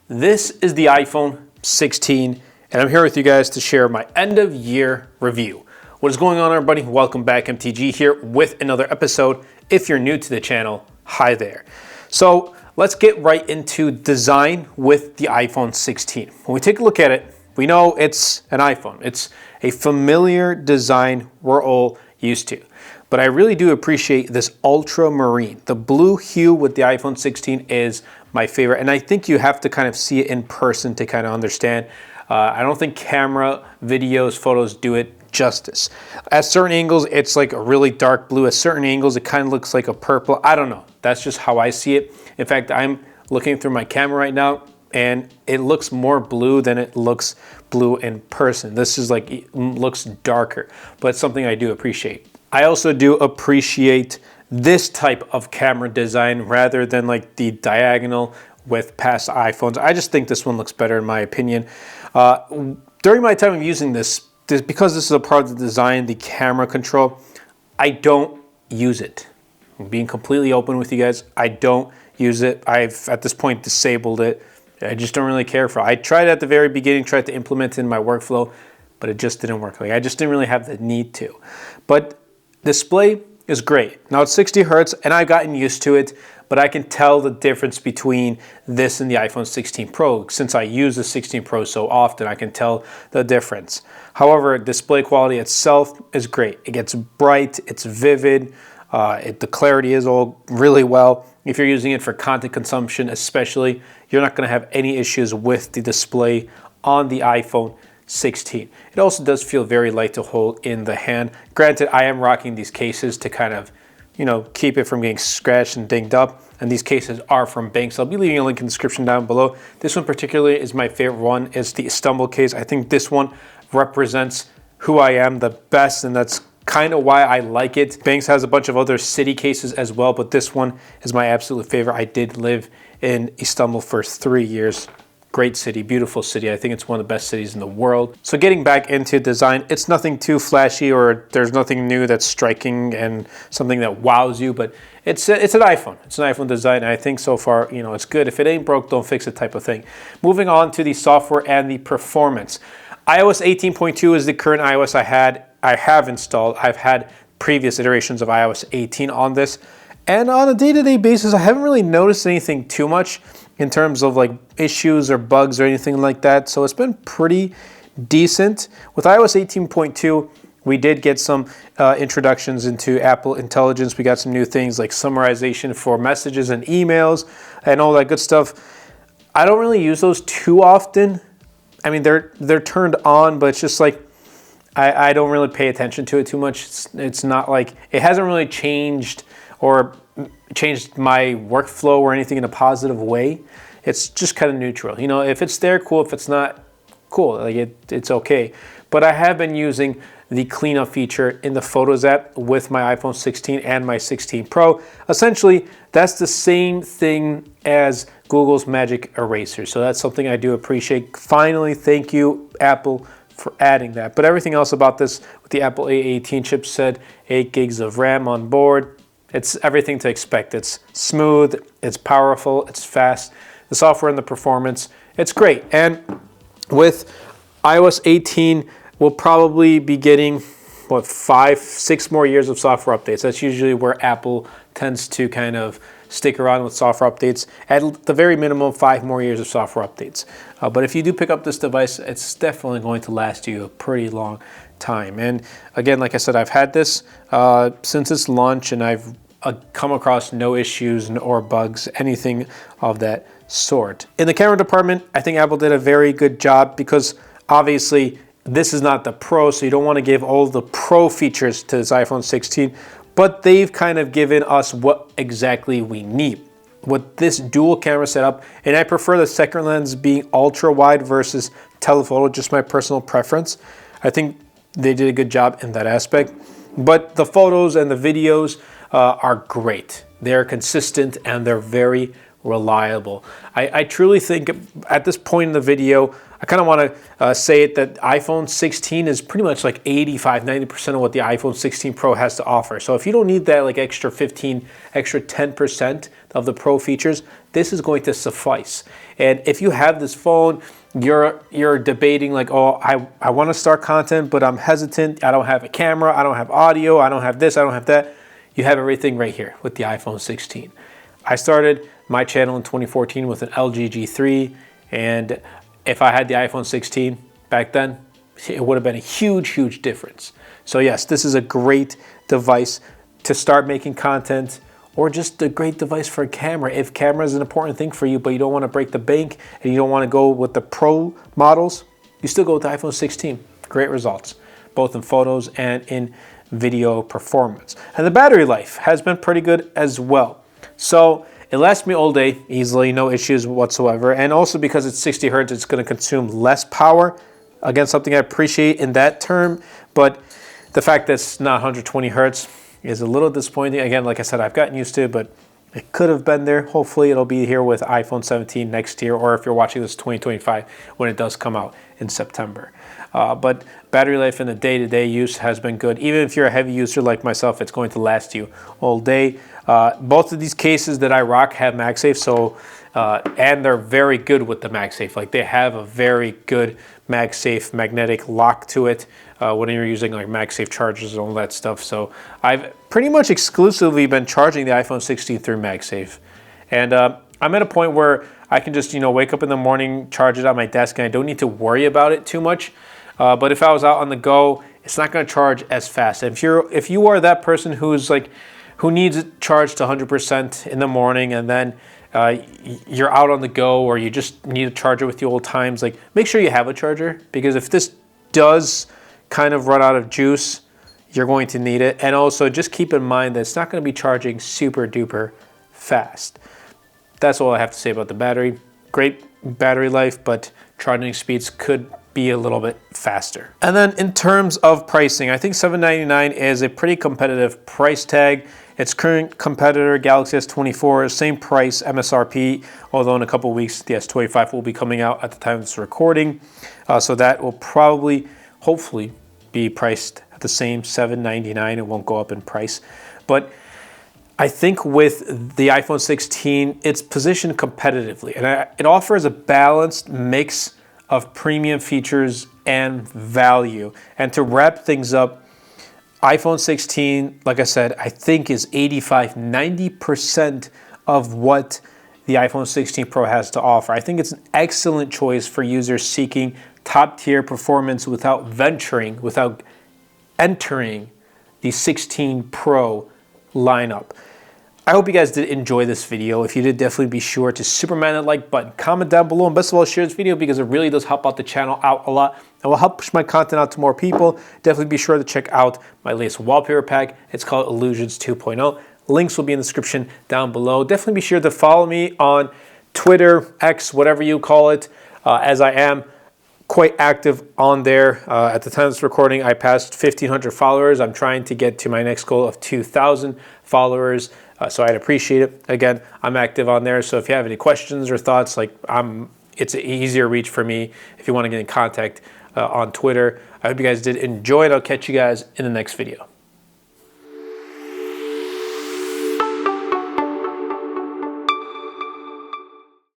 This is the iPhone 16, and I'm here with you guys to share my end of year review. What is going on, everybody? Welcome back. MTG here with another episode. If you're new to the channel, hi there. So let's get right into design with the iPhone 16. When we take a look at it, we know it's an iPhone. It's a familiar design we're all used to. But I really do appreciate this ultramarine. The blue hue with the iPhone 16 is my favorite, and I think you have to kind of see it in person to kind of understand. I don't think camera, videos, photos do it justice. At certain angles, it's like a really dark blue. At certain angles, it kind of looks like a purple. I don't know. That's just how I see it. In fact, I'm looking through my camera right now, and it looks more blue than it looks blue in person. This is like, it looks darker, but it's something I do appreciate. I also do appreciate this type of camera design rather than like the diagonal with past iPhones. I just think this one looks better in my opinion. During my time of using this, because this is a part of the design, the camera control, I don't use it. I'm being completely open with you guys. I don't use it. I've at this point disabled it. I just don't really care for it. I tried at the very beginning, tried to implement it in my workflow, but it just didn't work. Like I just didn't really have the need to. But display is great. Now it's 60 Hertz and I've gotten used to it, but I can tell the difference between this and the iPhone 16 Pro. Since I use the 16 Pro so often, I can tell the difference. However, display quality itself is great. It gets bright, it's vivid, the clarity is all really well. If you're using it for content consumption especially, you're not gonna have any issues with the display on the iPhone 16. It also does feel very light to hold in the hand. Granted, I am rocking these cases to kind of, keep it from getting scratched and dinged up. And these cases are from Banks. I'll be leaving a link in the description down below. This one particularly is my favorite one. It's the Istanbul case. I think this one represents who I am the best, and that's kind of why I like it. Banks has a bunch of other city cases as well, but this one is my absolute favorite. I did live in Istanbul for 3 years. Great city, beautiful city. I think it's one of the best cities in the world. So getting back into design, it's nothing too flashy or there's nothing new that's striking and something that wows you, but it's an iPhone. It's an iPhone design. And I think so far, it's good. If it ain't broke, don't fix it type of thing. Moving on to the software and the performance. iOS 18.2 is the current iOS I have installed. I've had previous iterations of iOS 18 on this. And on a day-to-day basis, I haven't really noticed anything too much in terms of like issues or bugs or anything like that. So it's been pretty decent. With iOS 18.2, we did get some introductions into Apple Intelligence. We got some new things like summarization for messages and emails and all that good stuff. I don't really use those too often. I mean, they're turned on, but it's just like, I don't really pay attention to it too much. It's not like, it hasn't really changed my workflow or anything in a positive way. It's just kind of neutral. If it's there, cool. If it's not, cool. Like it's okay. But I have been using the cleanup feature in the Photos app with my iPhone 16 and my 16 Pro. Essentially, that's the same thing as Google's Magic Eraser. So that's something I do appreciate. Finally, thank you, Apple, for adding that. But everything else about this with the Apple A18 chipset, 8 gigs of RAM on board, it's everything to expect. It's smooth, it's powerful, it's fast. The software and the performance, it's great. And with iOS 18, we'll probably be getting, 5-6 more years of software updates. That's usually where Apple tends to kind of stick around with software updates. At the very minimum, 5 more years of software updates. But if you do pick up this device, it's definitely going to last you a pretty long time. And again, like I said, I've had this since its launch, and I've come across no issues or bugs, anything of that sort. In the camera department, I think Apple did a very good job because obviously this is not the Pro, so you don't want to give all the Pro features to this iPhone 16, but they've kind of given us what exactly we need. With this dual camera setup, and I prefer the second lens being ultra wide versus telephoto, just my personal preference. I think they did a good job in that aspect. But the photos and the videos are great. They're consistent and they're very reliable. I truly think at this point in the video, I kind of want to say it that iPhone 16 is pretty much like 85–90% of what the iPhone 16 Pro has to offer. So if you don't need that like extra 10% of the Pro features, this is going to suffice. And if you have this phone, you're debating like, oh, I want to start content, but I'm hesitant. I don't have a camera. I don't have audio. I don't have this. I don't have that. You have everything right here with the iPhone 16. I started my channel in 2014 with an LG G3, and if I had the iPhone 16 back then, it would have been a huge difference. So yes, this is a great device to start making content, or just a great device for a camera. If camera is an important thing for you, but you don't want to break the bank and you don't want to go with the Pro models, you still go with the iPhone 16. Great results, both in photos and in video performance. And the battery life has been pretty good as well. So it lasts me all day easily, no issues whatsoever. And also because it's 60 hertz, it's going to consume less power. Again, something I appreciate in that term, but the fact that it's not 120 hertz is a little disappointing. Again, like I said, I've gotten used to it, but it could have been there. Hopefully it'll be here with iPhone 17 next year, or if you're watching this 2025 when it does come out in September. But battery life in the day-to-day use has been good. Even if you're a heavy user like myself, it's going to last you all day. Both of these cases that I rock have MagSafe, so and they're very good with the MagSafe. Like, they have a very good MagSafe magnetic lock to it when you're using like MagSafe chargers and all that stuff. So I've pretty much exclusively been charging the iPhone 16 through MagSafe, and I'm at a point where I can just wake up in the morning, charge it on my desk, and I don't need to worry about it too much. But if I was out on the go, it's not going to charge as fast. If you are that person who needs it charged to 100% in the morning, and then you're out on the go, or you just need a charger with you all times, like, make sure you have a charger, because if this does kind of run out of juice, you're going to need it. And also just keep in mind that it's not going to be charging super duper fast. That's all I have to say about the battery. Great battery life, but charging speeds could be a little bit faster. And then in terms of pricing, I think $799 is a pretty competitive price tag. Its current competitor, Galaxy S24, same price, MSRP, although in a couple of weeks the S25 will be coming out at the time of this recording. So that will probably, hopefully, be priced at the same $799. It won't go up in price. But I think with the iPhone 16, it's positioned competitively, and it offers a balanced mix of premium features and value. And to wrap things up, iPhone 16, like I said, I think is 85–90% of what the iPhone 16 Pro has to offer. I think it's an excellent choice for users seeking top-tier performance without entering the 16 Pro lineup. I hope you guys did enjoy this video. If you did, definitely be sure to superman that like button, comment down below, and best of all, share this video, because it really does help out the channel out a lot and will help push my content out to more people. Definitely be sure to check out my latest wallpaper pack. It's called Illusions 2.0. Links will be in the description down below. Definitely be sure to follow me on Twitter, X, whatever you call it, as I am quite active on there. At the time of this recording, I passed 1,500 followers. I'm trying to get to my next goal of 2,000 followers. So I'd appreciate it. Again, I'm active on there. So if you have any questions or thoughts, it's an easier reach for me if you want to get in contact on Twitter. I hope you guys did enjoy it. I'll catch you guys in the next video.